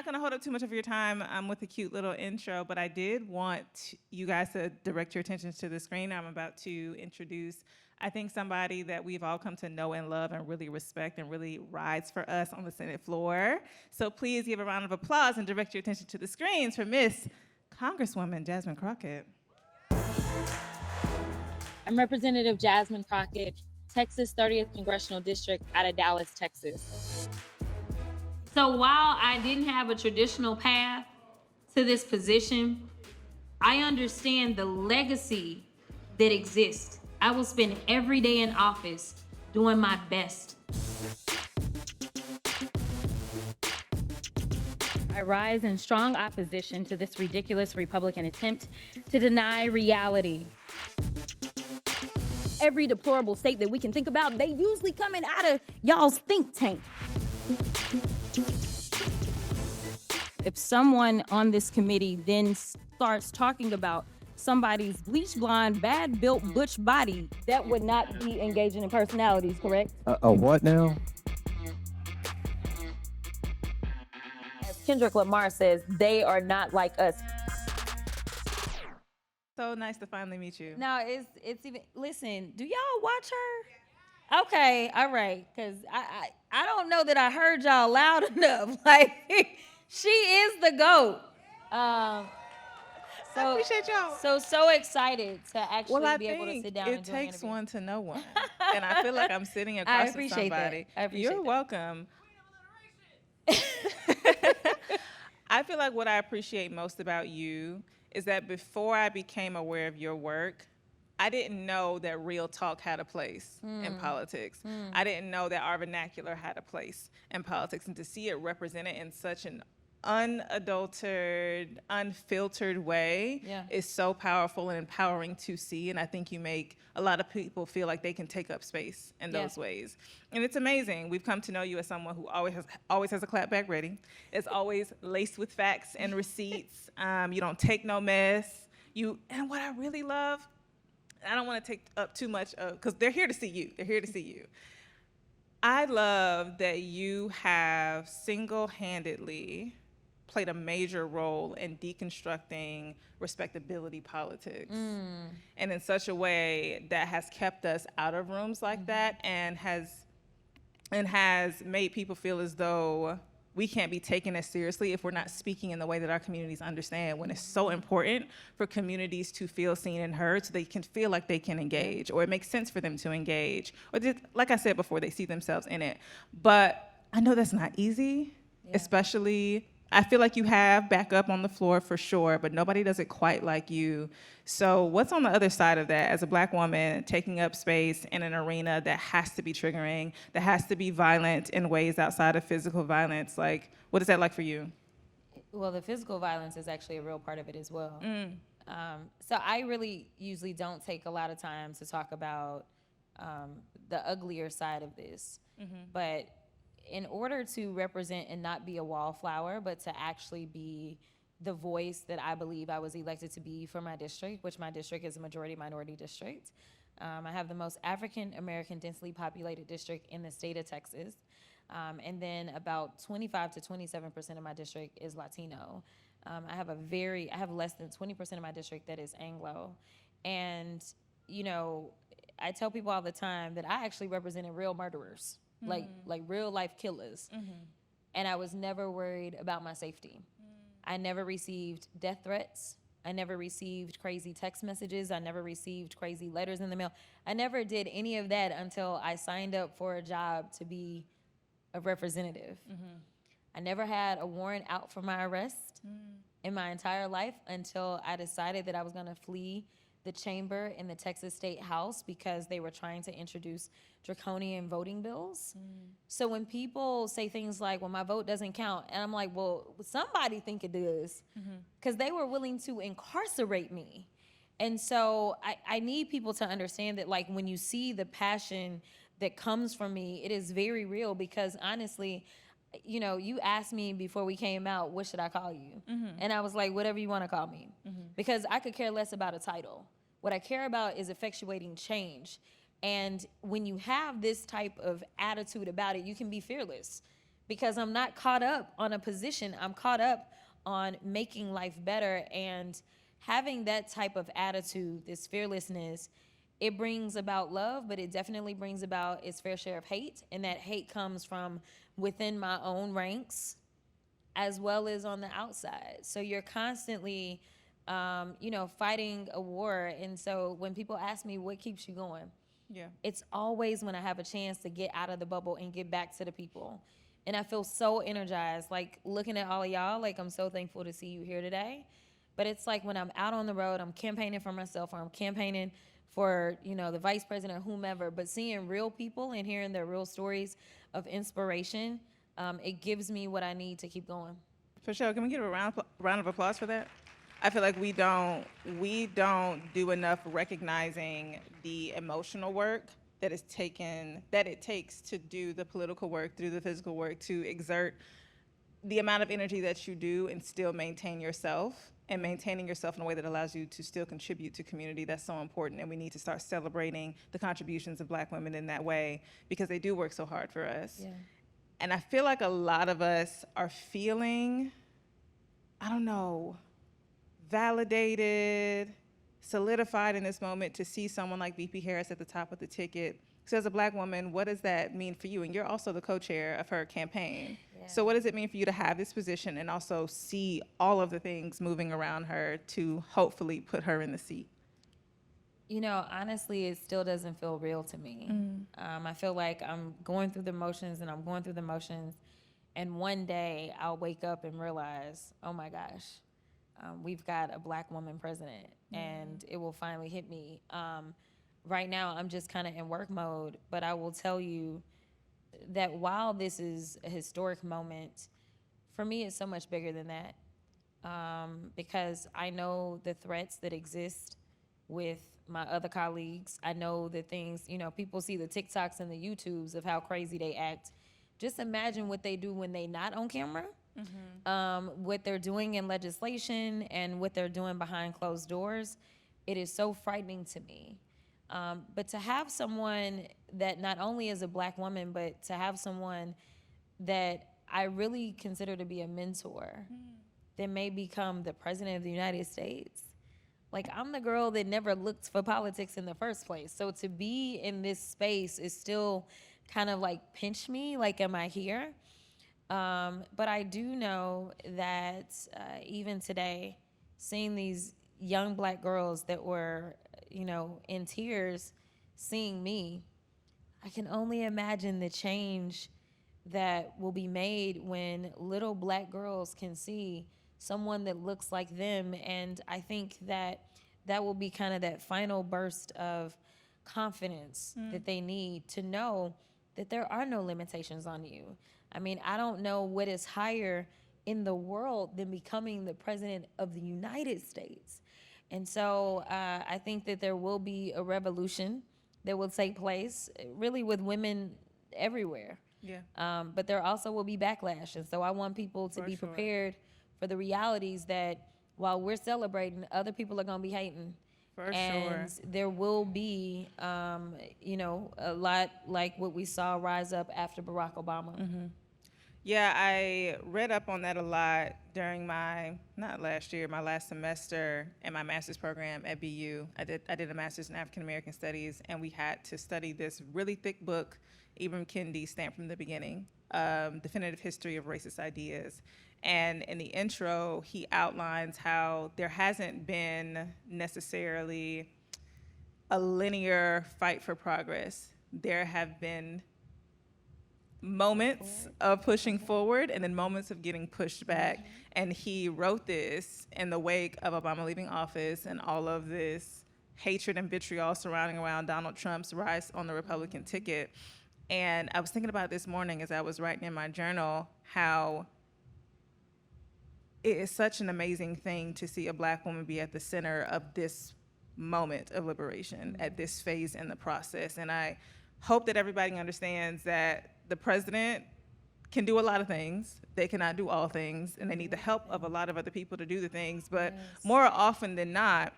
not going to hold up too much of your time with a cute little intro, but I did want you guys to direct your attention to the screen. I'm about to introduce, I think, somebody that we've all come to know and love and really respect and really rides for us on the Senate floor. So please give a round of applause and direct your attention to the screens for Miss Congresswoman Jasmine Crockett. I'm Representative Jasmine Crockett, Texas 30th Congressional District out of Dallas, Texas. So while I didn't have a traditional path to this position, I understand the legacy that exists. I will spend every day in office doing my best. I rise in strong opposition to this ridiculous Republican attempt to deny reality. Every deplorable state that we can think about, they usually coming out of y'all's think tank. If someone on this committee then starts talking about somebody's bleach blonde, bad-built butch body, that would not be engaging in personalities, correct? What now? As Kendrick Lamar says, they are not like us. So nice to finally meet you. No, it's even, listen, do y'all watch her? Okay, all right, because I don't know that I heard y'all loud enough. Like, she is the GOAT. I appreciate y'all. So excited to actually Well, I be able to sit down think and it do an takes interview. one to know one. And I feel like I'm sitting across from appreciate that. somebody. I appreciate You're that. welcome. I feel like what I appreciate most about you is that before I became aware of your work, I didn't know that real talk had a place in politics. I didn't know that our vernacular had a place in politics. And to see it represented in such an unadulterated, unfiltered way is so powerful and empowering to see. And I think you make a lot of people feel like they can take up space in those ways. And it's amazing. We've come to know you as someone who always has a clap back ready. It's always laced with facts and receipts. You don't take no mess. And what I really love, I don't want to take up too much of, because they're here to see you. They're here to see you. I love that you have single-handedly played a major role in deconstructing respectability politics, and in such a way that has kept us out of rooms like that, and has made people feel as though we can't be taken as seriously if we're not speaking in the way that our communities understand, when it's so important for communities to feel seen and heard so they can feel like they can engage, or it makes sense for them to engage, or just, like I said before, they see themselves in it. But I know that's not easy, especially, I feel like you have backup on the floor for sure, but nobody does it quite like you. So what's on the other side of that as a Black woman taking up space in an arena that has to be triggering, that has to be violent in ways outside of physical violence? Like, what is that like for you? Well, the physical violence is actually a real part of it as well. So I really usually don't take a lot of time to talk about the uglier side of this. But in order to represent and not be a wallflower, but to actually be the voice that I believe I was elected to be for my district, which my district is a majority minority district. I have the most African American densely populated district in the state of Texas. And then about 25 to 27% of my district is Latino. I have less than 20% of my district that is Anglo. And, you know, I tell people all the time that I actually represented real murderers. Like real life killers. And I was never worried about my safety. I never received death threats. I never received crazy text messages. I never received crazy letters in the mail. I never did any of that until I signed up for a job to be a representative. I never had a warrant out for my arrest in my entire life until I decided that I was gonna flee the chamber in the Texas State House because they were trying to introduce draconian voting bills. So when people say things like, well, my vote doesn't count, and I'm like, well, somebody think it does, because they were willing to incarcerate me. And so I need people to understand that, like, when you see the passion that comes from me, it is very real, because honestly, you know, you asked me before we came out, what should I call you? And I was like, whatever you want to call me. Because I could care less about a title. What I care about is effectuating change. And when you have this type of attitude about it, you can be fearless. because I'm not caught up on a position. I'm caught up on making life better. And having that type of attitude, this fearlessness, it brings about love, but it definitely brings about its fair share of hate. And that hate comes from within my own ranks as well as on the outside. So you're constantly, fighting a war. And so when people ask me what keeps you going, it's always when I have a chance to get out of the bubble and get back to the people. And I feel so energized, like looking at all of y'all, like I'm so thankful to see you here today. But it's like when I'm out on the road, I'm campaigning for myself, or I'm campaigning for, the vice president or whomever, but seeing real people and hearing their real stories of inspiration, it gives me what I need to keep going. For sure. Can we get a round of applause for that? I feel like we don't do enough recognizing the emotional work that it takes to do the political work, through the physical work, to exert the amount of energy that you do and still maintain yourself, and maintaining yourself in a way that allows you to still contribute to community. That's so important, and we need to start celebrating the contributions of Black women in that way, because they do work so hard for us. Yeah. And I feel like a lot of us are feeling, validated, solidified in this moment to see someone like VP Harris at the top of the ticket. So as a Black woman, what does that mean for you? And you're also the co-chair of her campaign. Yeah. So what does it mean for you to have this position and also see all of the things moving around her to hopefully put her in the seat? Honestly, it still doesn't feel real to me. I feel like I'm going through the motions, and one day I'll wake up and realize, oh my gosh, we've got a Black woman president, and it will finally hit me. Right now, I'm just kind of in work mode, but I will tell you that while this is a historic moment, for me, it's so much bigger than that, because I know the threats that exist with my other colleagues. I know the things, people see the TikToks and the YouTubes of how crazy they act. Just imagine what they do when they not on camera, what they're doing in legislation and what they're doing behind closed doors. It is so frightening to me. But to have someone that not only is a Black woman, but to have someone that I really consider to be a mentor that may become the president of the United States. Like, I'm the girl that never looked for politics in the first place. So to be in this space is still kind of like pinch me, like, am I here? But I do know that even today, seeing these young Black girls that were, in tears, seeing me, I can only imagine the change that will be made when little Black girls can see someone that looks like them. And I think that will be kind of that final burst of confidence that they need to know that there are no limitations on you. I mean, I don't know what is higher in the world than becoming the president of the United States. And so I think that there will be a revolution that will take place, really, with women everywhere. Yeah. But there also will be backlash. And so I want people to be prepared for the realities that while we're celebrating, other people are going to be hating. And there will be, a lot like what we saw rise up after Barack Obama. Yeah, I read up on that a lot during my last semester in my master's program at BU. I did a master's in African American Studies, and we had to study this really thick book, Ibram Kendi, Stamped from the Beginning, Definitive History of Racist Ideas. And in the intro, he outlines how there hasn't been necessarily a linear fight for progress. There have been moments of pushing forward and then moments of getting pushed back. And he wrote this in the wake of Obama leaving office and all of this hatred and vitriol surrounding around Donald Trump's rise on the Republican ticket. And I was thinking about this morning as I was writing in my journal how it is such an amazing thing to see a Black woman be at the center of this moment of liberation, at this phase in the process. And I hope that everybody understands that the president can do a lot of things. They cannot do all things, and they need the help of a lot of other people to do the things. But more often than not,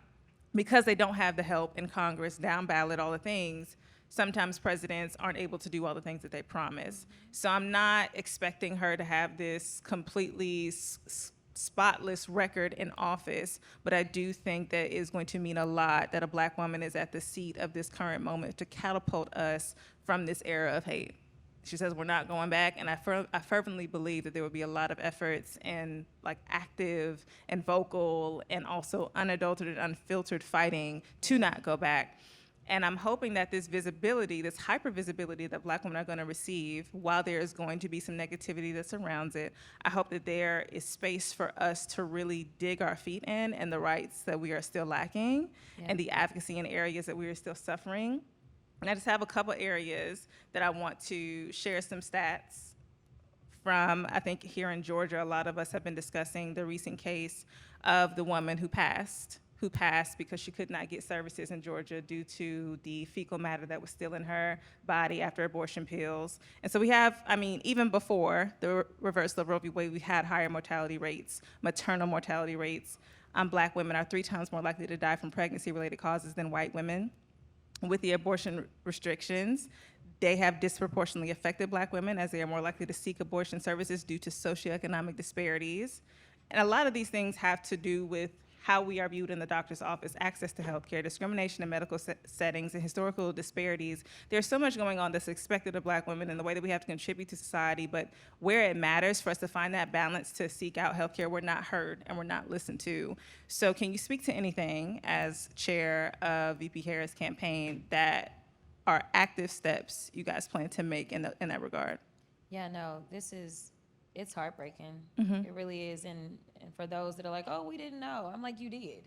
because they don't have the help in Congress, down ballot, all the things, sometimes presidents aren't able to do all the things that they promise. So I'm not expecting her to have this completely spotless record in office, but I do think that it's going to mean a lot that a Black woman is at the seat of this current moment to catapult us from this era of hate. She says we're not going back, and I fervently believe that there will be a lot of efforts and like active and vocal and also unadulterated, unfiltered fighting to not go back. And I'm hoping that this visibility, this hyper visibility that Black women are going to receive, while there is going to be some negativity that surrounds it, I hope that there is space for us to really dig our feet in and the rights that we are still lacking and the advocacy in areas that we are still suffering. And I just have a couple areas that I want to share some stats from. I think here in Georgia, a lot of us have been discussing the recent case of the woman who passed because she could not get services in Georgia due to the fecal matter that was still in her body after abortion pills. And so we have, I mean, even before the reversal of Roe v. Wade, we had higher mortality rates, maternal mortality rates. Black women are 3 times more likely to die from pregnancy-related causes than white women. With the abortion restrictions, they have disproportionately affected Black women as they are more likely to seek abortion services due to socioeconomic disparities. And a lot of these things have to do with how we are viewed in the doctor's office, access to healthcare, discrimination in medical settings, and historical disparities. There's so much going on that's expected of Black women in the way that we have to contribute to society, but where it matters for us to find that balance to seek out healthcare, we're not heard and we're not listened to. So can you speak to anything as chair of VP Harris' campaign that are active steps you guys plan to make in that regard? Yeah, no, it's heartbreaking. It really is. And for those that are like, oh, we didn't know, I'm like, you did.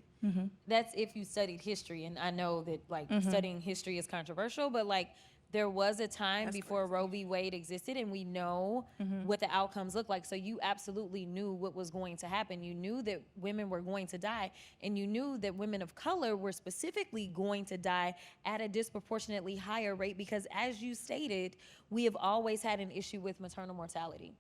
That's if you studied history. And I know that studying history is controversial, but like there was a time before Roe v. Wade existed, and we know what the outcomes look like. So you absolutely knew what was going to happen. You knew that women were going to die, and you knew that women of color were specifically going to die at a disproportionately higher rate because, as you stated, we have always had an issue with maternal mortality.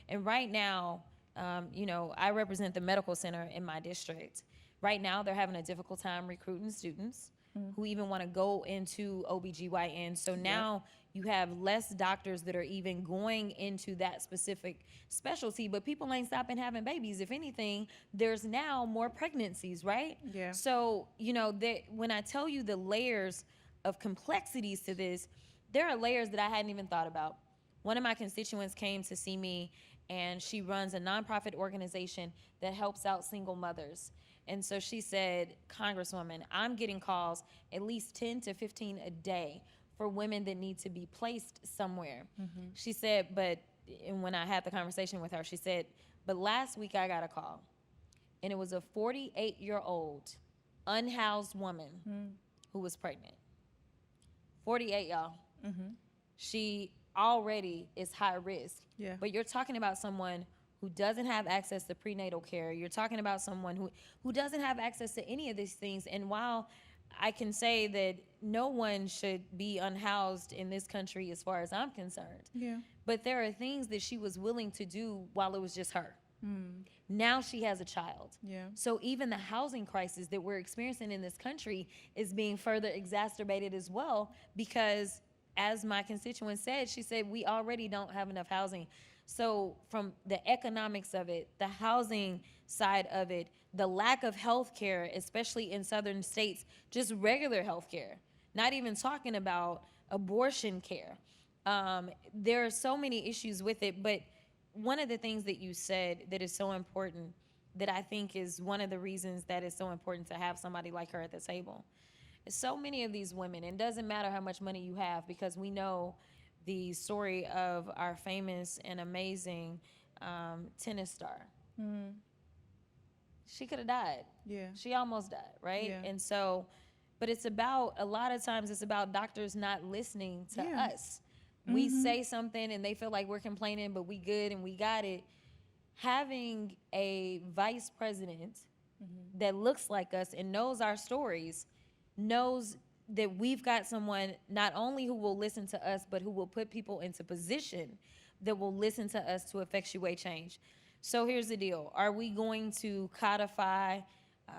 And right now, I represent the medical center in my district. Right now, they're having a difficult time recruiting students who even want to go into OBGYN. So now you have less doctors that are even going into that specific specialty, but people ain't stopping having babies. If anything, there's now more pregnancies, right? Yeah. So, when I tell you the layers of complexities to this, there are layers that I hadn't even thought about. One of my constituents came to see me, and she runs a nonprofit organization that helps out single mothers. And so she said, Congresswoman, I'm getting calls at least 10 to 15 a day for women that need to be placed somewhere. She said, and when I had the conversation with her, she said, but last week I got a call, and it was a 48-year-old unhoused woman who was pregnant. 48, y'all. She already is high risk. Yeah. But you're talking about someone who doesn't have access to prenatal care. You're talking about someone who doesn't have access to any of these things. And while I can say that no one should be unhoused in this country as far as I'm concerned, but there are things that she was willing to do while it was just her. Now she has a child. So even the housing crisis that we're experiencing in this country is being further exacerbated as well because, as my constituent said, she said, we already don't have enough housing. So from the economics of it, the housing side of it, the lack of health care, especially in southern states, just regular health care, not even talking about abortion care. There are so many issues with it, but one of the things that you said that is so important, that I think is one of the reasons that it's so important to have somebody like her at the table. So many of these women, and it doesn't matter how much money you have, because we know the story of our famous and amazing tennis star. She could have died. She almost died, right? And so, but it's about, a lot of times it's about doctors not listening to us. We say something and they feel like we're complaining, but we good and we got it. Having a vice president that looks like us and knows our stories, knows that we've got someone not only who will listen to us, but who will put people into position that will listen to us to effectuate change. So here's the deal. Are we going to codify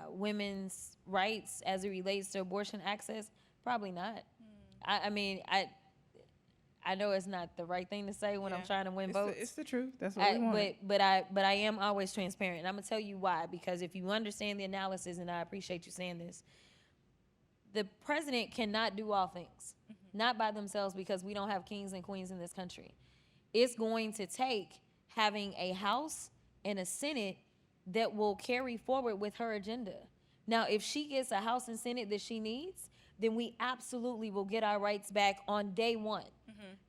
women's rights as it relates to abortion access? Probably not. I mean, I know it's not the right thing to say when I'm trying to win votes. It's the truth. That's what we want. But I am always transparent. And I'm going to tell you why. Because if you understand the analysis, and I appreciate you saying this, the president cannot do all things. Not by themselves, because we don't have kings and queens in this country. It's going to take having a House and a Senate that will carry forward with her agenda. Now, if she gets a House and Senate that she needs, then we absolutely will get our rights back on day one.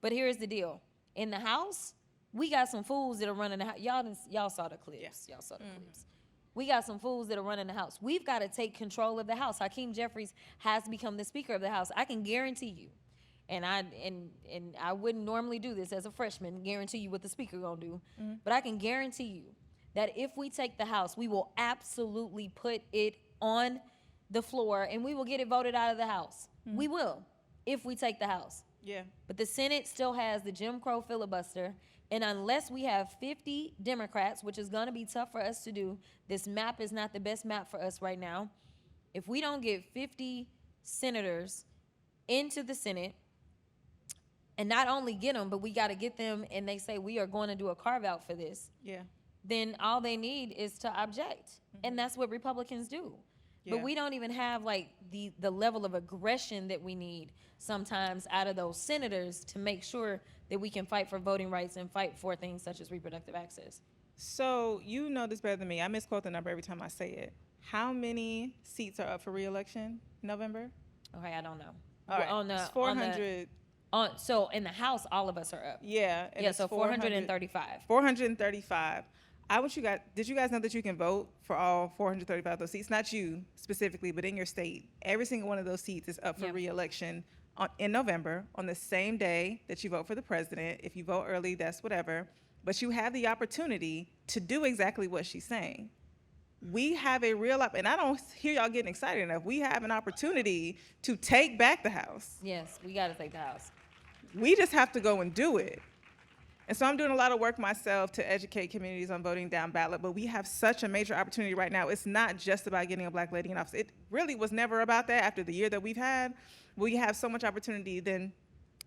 But here's the deal. In the House, we got some fools that are running the House. Y'all saw the clips. Yeah. Y'all saw the clips. We got some fools that are running the House. We've got to take control of the House. Hakeem Jeffries has become the Speaker of the House. I can guarantee you, and I wouldn't normally do this as a freshman, guarantee you what the Speaker gonna do, but I can guarantee you that if we take the House, we will absolutely put it on the floor and we will get it voted out of the House. We will, if we take the House. Yeah. But the Senate still has the Jim Crow filibuster, and unless we have 50 Democrats, which is going to be tough for us to do, this map is not the best map for us right now. If we don't get 50 senators into the Senate, and not only get them, but we got to get them, and they say we are going to do a carve-out for this, then all they need is to object. And that's what Republicans do. But we don't even have like the level of aggression that we need sometimes out of those senators to make sure that we can fight for voting rights and fight for things such as reproductive access. So you know this better than me. I misquote the number every time I say it. How many seats are up for re-election in November? Okay, I don't know. All right, it's 400. So in the House, all of us are up. Yeah. Yeah, so 435. 435. Did you guys know that you can vote for all 435 of those seats? Not you specifically, but in your state. Every single one of those seats is up for re-election in November on the same day that you vote for the president. If you vote early, that's whatever. But you have the opportunity to do exactly what she's saying. We have a real, and I don't hear y'all getting excited enough. We have an opportunity to take back the House. Yes, we got to take the House. We just have to go and do it. And so I'm doing a lot of work myself to educate communities on voting down ballot, but we have such a major opportunity right now. It's not just about getting a black lady in office. It really was never about that after the year that we've had. We have so much opportunity then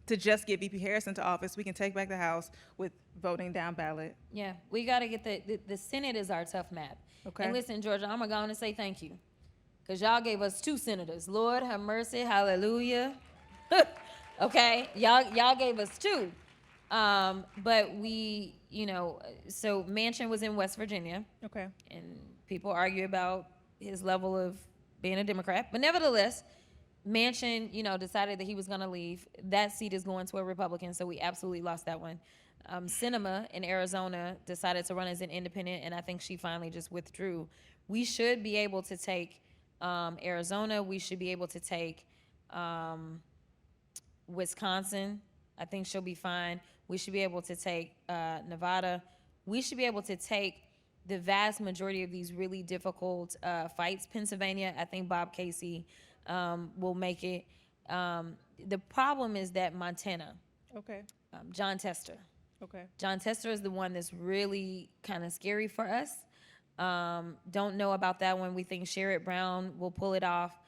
to just get VP Harris into office. We can take back the House with voting down ballot. Yeah, we got to get the Senate is our tough map. Okay. And listen, Georgia, I'm going to go on and say thank you, because y'all gave us 2 senators. Lord have mercy, hallelujah. Okay, y'all gave us 2. But we, so Manchin was in West Virginia. Okay. And people argue about his level of being a Democrat. But nevertheless, Manchin, decided that he was going to leave. That seat is going to a Republican, so we absolutely lost that one. Sinema in Arizona decided to run as an independent, and I think she finally just withdrew. We should be able to take Arizona. We should be able to take Wisconsin. I think she'll be fine. We should be able to take Nevada. We should be able to take the vast majority of these really difficult fights. Pennsylvania, I think Bob Casey will make it. The problem is that Montana. Okay. John Tester. Okay. John Tester is the one that's really kind of scary for us. Don't know about that one. We think Sherrod Brown will pull it off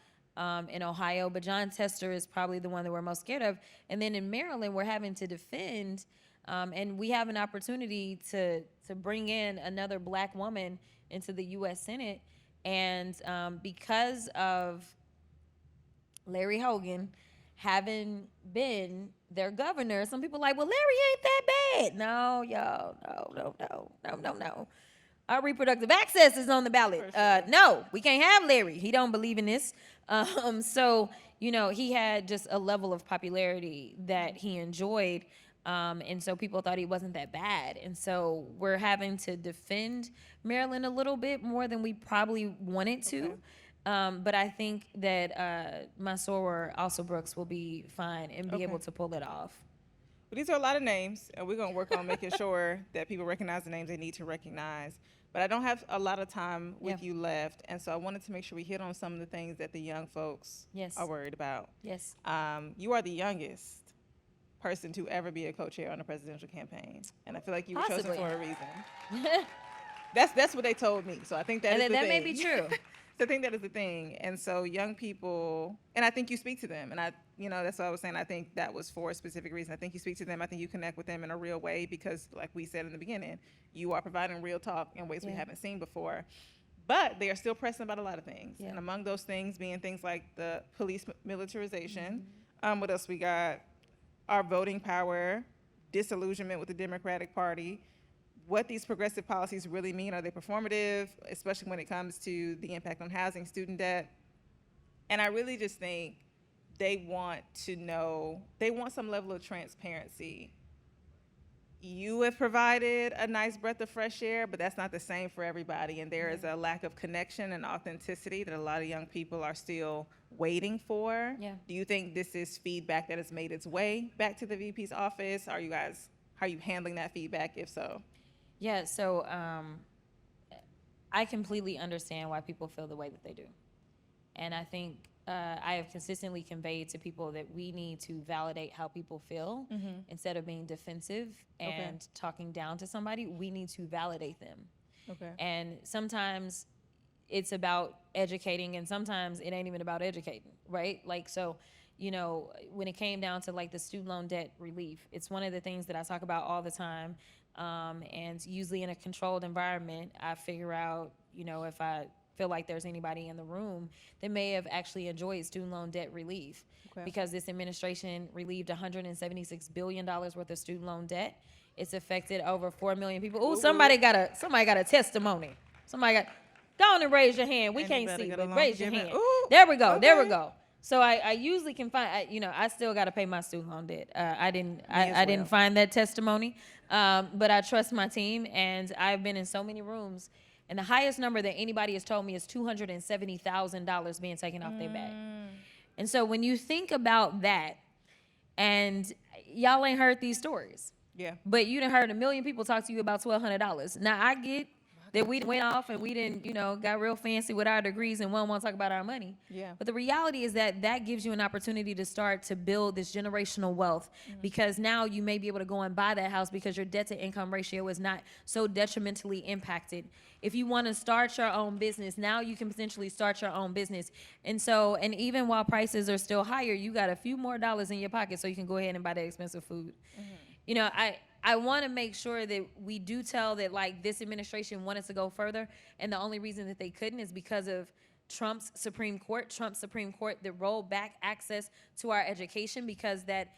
in Ohio, but John Tester is probably the one that we're most scared of. And then in Maryland, we're having to defend, and we have an opportunity to bring in another black woman into the U.S. Senate. And because of Larry Hogan having been their governor, some people are like, well, Larry ain't that bad. No, y'all, no. Our reproductive access is on the ballot. No, we can't have Larry. He don't believe in this. So, he had just a level of popularity that he enjoyed. And so people thought he wasn't that bad. And so we're having to defend Maryland a little bit more than we probably wanted to. Okay. But I think that Mansour also Brooks will be fine and be able to pull it off. Well, these are a lot of names, and we're going to work on making sure that people recognize the names they need to recognize. But I don't have a lot of time with you left, and so I wanted to make sure we hit on some of the things that the young folks are worried about. Yes. You are the youngest person to ever be a co-chair on a presidential campaign, and I feel like you were chosen for a reason. That's what they told me, so I think that is the thing. That may be true. So I think that is the thing. And so young people, and I think you speak to them, and that's what I was saying. I think that was for a specific reason. I think you speak to them. I think you connect with them in a real way because, like we said in the beginning, you are providing real talk in ways we haven't seen before. But they are still pressing about a lot of things. Yeah. And among those things being things like the police militarization. What else we got? Our voting power, disillusionment with the Democratic Party, what these progressive policies really mean. Are they performative, especially when it comes to the impact on housing, student debt? And I really just think they want to know, they want some level of transparency. You have provided a nice breath of fresh air, but that's not the same for everybody. And there is a lack of connection and authenticity that a lot of young people are still waiting for. Yeah. Do you think this is feedback that has made its way back to the VP's office? How are you handling that feedback, if so? Yeah, so I completely understand why people feel the way that they do. And I think I have consistently conveyed to people that we need to validate how people feel instead of being defensive and talking down to somebody. We need to validate them. Okay. And sometimes it's about educating, and sometimes it ain't even about educating, right? Like, so, when it came down to like the student loan debt relief, it's one of the things that I talk about all the time. And usually in a controlled environment, I figure out, if I feel like there's anybody in the room that may have actually enjoyed student loan debt relief, because this administration relieved $176 billion worth of student loan debt. It's affected over 4 million people. Oh, somebody got a testimony. Go on and raise your hand. We can't see, but raise your hand. Ooh, there we go. Okay. There we go. So I usually can find, I still got to pay my student loan debt. I didn't find that testimony, but I trust my team, and I've been in so many rooms, and the highest number that anybody has told me is $270,000 being taken off their back. And so when you think about that, and y'all ain't heard these stories, but you done heard a million people talk to you about $1,200. Now I get that we went off and we didn't, got real fancy with our degrees and we don't want to talk about our money. Yeah. But the reality is that gives you an opportunity to start to build this generational wealth, because now you may be able to go and buy that house because your debt to income ratio is not so detrimentally impacted. If you want to start your own business, now you can potentially start your own business. And so, and even while prices are still higher, you got a few more dollars in your pocket so you can go ahead and buy that expensive food. I want to make sure that we do tell that, like, this administration wanted to go further, and the only reason that they couldn't is because of Trump's Supreme Court that rolled back access to our education, because that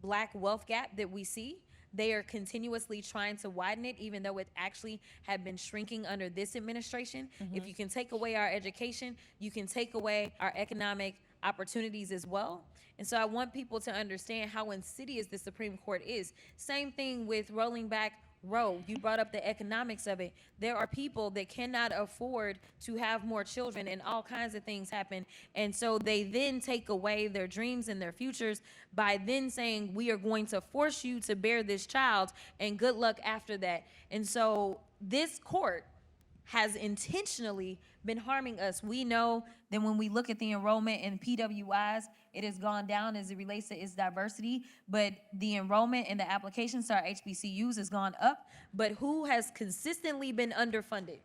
black wealth gap that we see, they are continuously trying to widen it, even though it actually had been shrinking under this administration. If you can take away our education, you can take away our economic opportunities as well. And so I want people to understand how insidious the Supreme Court is. Same thing with rolling back Roe. You brought up the economics of it. There are people that cannot afford to have more children, and all kinds of things happen. And so they then take away their dreams and their futures by then saying, we are going to force you to bear this child, and good luck after that. And so this court has intentionally been harming us. We know that when we look at the enrollment in PWIs, it has gone down as it relates to its diversity, but the enrollment and the applications to our HBCUs has gone up. But who has consistently been underfunded?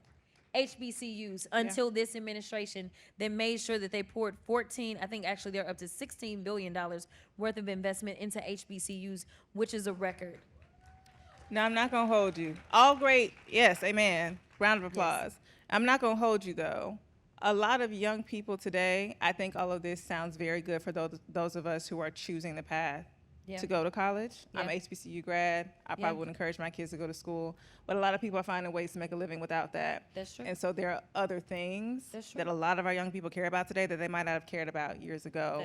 HBCUs until this administration that made sure that they poured 14, I think actually they're up to $16 billion worth of investment into HBCUs, which is a record. Now, I'm not going to hold you. All great. Yes, amen. Round of applause. Yes. I'm not going to hold you, though. A lot of young people today, I think all of this sounds very good for those of us who are choosing the path to go to college. I'm an HBCU grad. I probably would encourage my kids to go to school. But a lot of people are finding ways to make a living without that. That's true. And so there are other things that a lot of our young people care about today that they might not have cared about years ago.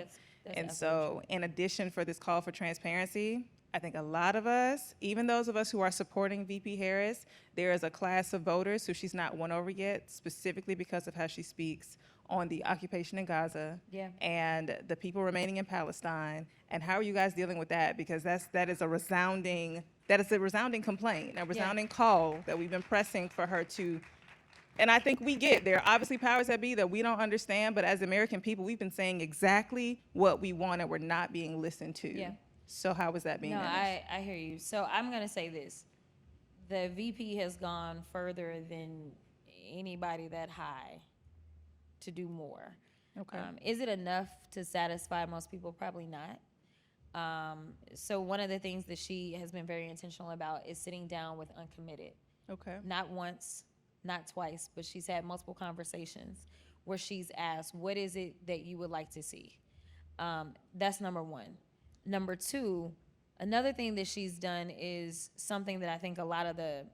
That's and so in addition for this call for transparency, I think a lot of us, even those of us who are supporting VP Harris, there is a class of voters who she's not won over yet, specifically because of how she speaks on the occupation in Gaza and the people remaining in Palestine. And how are you guys dealing with that? Because that is a resounding complaint, a resounding call that we've been pressing for her to. And I think we get there are obviously powers that be that we don't understand, but as American people, we've been saying exactly what we want, and we're not being listened to. Yeah. So how was that being managed? I hear you. So I'm going to say this. The VP has gone further than anybody that high to do more. Okay. Is it enough to satisfy most people? Probably not. So one of the things that she has been very intentional about is sitting down with uncommitted. Okay. Not once, not twice, but she's had multiple conversations where she's asked, what is it that you would like to see? That's number one. Number two, another thing that she's done is something that I think a lot of the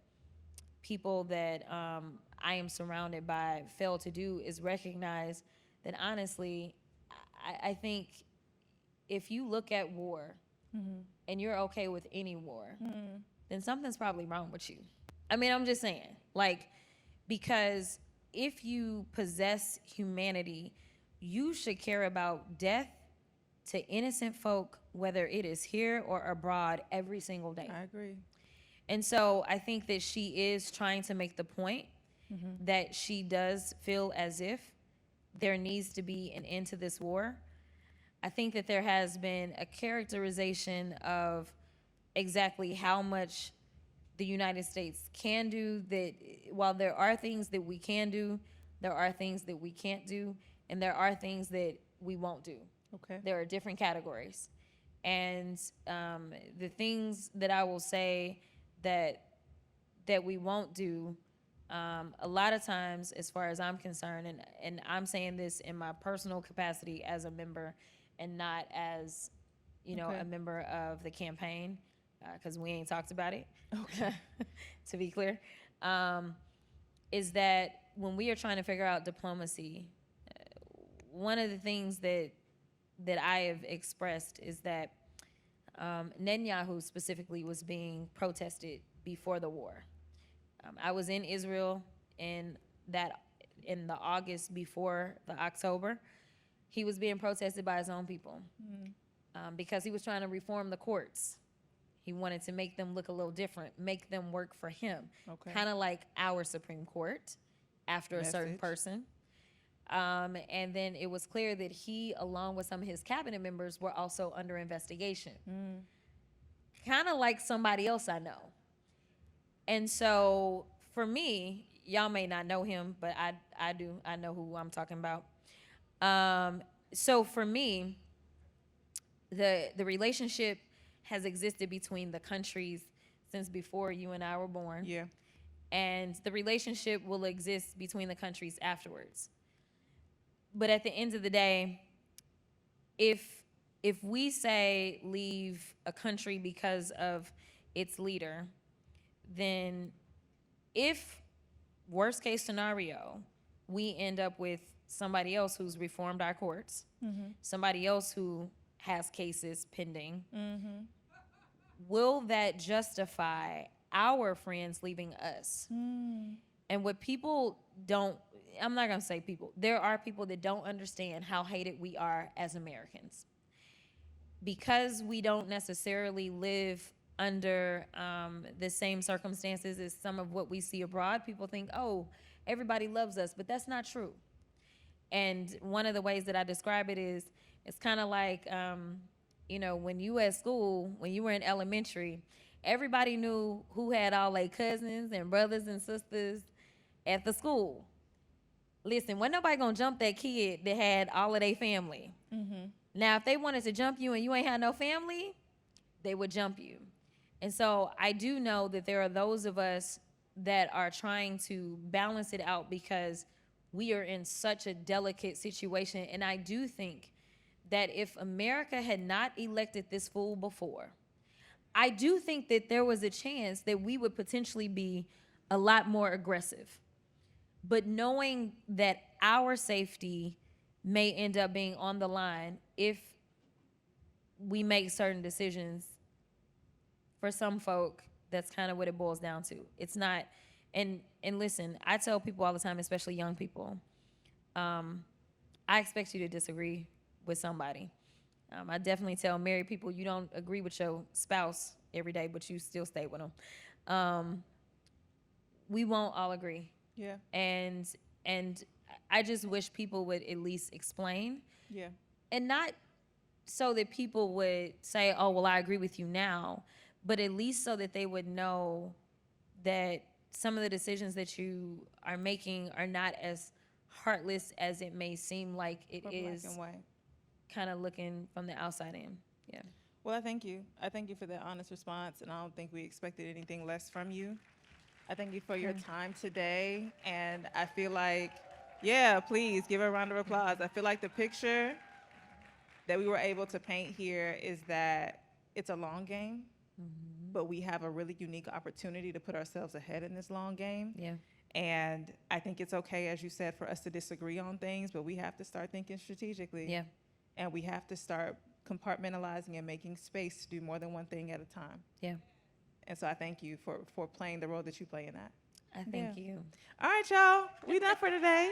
people that I am surrounded by fail to do is recognize that honestly, I think if you look at war and you're okay with any war, then something's probably wrong with you. I mean, I'm just saying, like, because if you possess humanity, you should care about death to innocent folk, whether it is here or abroad, every single day. I agree. And so I think that she is trying to make the point that she does feel as if there needs to be an end to this war. I think that there has been a characterization of exactly how much the United States can do, that while there are things that we can do, there are things that we can't do, and there are things that we won't do. Okay. There are different categories. And the things that I will say that we won't do, a lot of times, as far as I'm concerned, and I'm saying this in my personal capacity as a member and not as, a member of the campaign, because we ain't talked about it, Okay. to be clear, is that when we are trying to figure out diplomacy, one of the things that I have expressed is that Netanyahu specifically was being protested before the war. I was in Israel in the August before the October. He was being protested by his own people because he was trying to reform the courts. He wanted to make them look a little different, make them work for him, kind of like our Supreme Court after a certain person. And then it was clear that he, along with some of his cabinet members, were also under investigation. Kind of like somebody else I know. And so for me, y'all may not know him, but I do. I know who I'm talking about. So for me, the relationship has existed between the countries since before you and I were born. Yeah. And the relationship will exist between the countries afterwards. But at the end of the day, if we say leave a country because of its leader, then if, worst case scenario, we end up with somebody else who's reformed our courts, somebody else who has cases pending, will that justify our friends leaving us? And what people don't, I'm not going to say people, there are people that don't understand how hated we are as Americans. Because we don't necessarily live under the same circumstances as some of what we see abroad, people think, oh, everybody loves us, but that's not true. And one of the ways that I describe it is, it's kind of like, when you at school, when you were in elementary, everybody knew who had all their cousins and brothers and sisters at the school. Listen, wasn't nobody gonna jump that kid that had all of their family. Now, if they wanted to jump you and you ain't had no family, they would jump you. And so I do know that there are those of us that are trying to balance it out because we are in such a delicate situation. And I do think that if America had not elected this fool before, I do think that there was a chance that we would potentially be a lot more aggressive. But knowing that our safety may end up being on the line if we make certain decisions, for some folk, that's kind of what it boils down to. It's not, and listen, I tell people all the time, especially young people, I expect you to disagree with somebody. I definitely tell married people, you don't agree with your spouse every day, but you still stay with them. We won't all agree. Yeah. And I just wish people would at least explain. Yeah. And not so that people would say, oh, well, I agree with you now, but at least so that they would know that some of the decisions that you are making are not as heartless as it may seem like it For is, black and white. kind of looking from the outside in. Yeah. Well, I thank you. I thank you for that honest response, and I don't think we expected anything less from you. I thank you for your time today, and I feel like, yeah, please give her a round of applause. I feel like the picture that we were able to paint here is that it's a long game, but we have a really unique opportunity to put ourselves ahead in this long game. Yeah. And I think it's okay, as you said, for us to disagree on things, but we have to start thinking strategically. Yeah. And we have to start compartmentalizing and making space to do more than one thing at a time. Yeah. And so I thank you for playing the role that you play in that. I thank you. All right, y'all. We done for today.